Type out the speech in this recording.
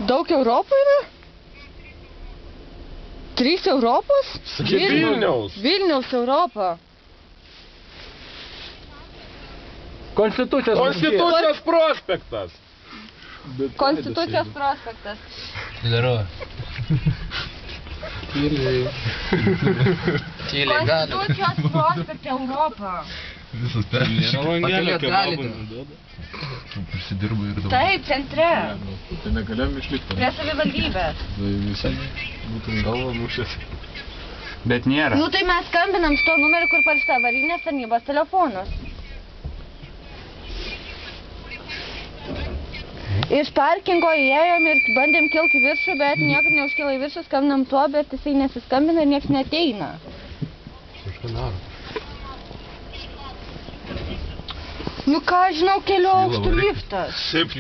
Daug Europų yra? 3 Europos? Vilniaus. Vilniaus Europa. Konstitucijos prospektas. Konstitucijos prospektas. Leroy. Tyliai. Tyliai gali. Konstitucijos prospekte Europa. Visas perlišė. Pakeliot galite. Prisidirba ir dabar. Taip, centre. Tai negalėjom išlikti. Prie savivaldybės. Tai visai būtum galvą mušęs. Bet nėra. Nu tai mes skambinam šito numerį, kur parašyta avarinės tarnybos telefonus. Iš parkingo įėjom ir bandėm kilti į viršų, bet niekaip neužkilo į viršų, skambinam tuo, bet jisai nesiskambina ir nieks neateina. Kažką daro. Nu ką, žinau, kelių aukštų liftas. 7.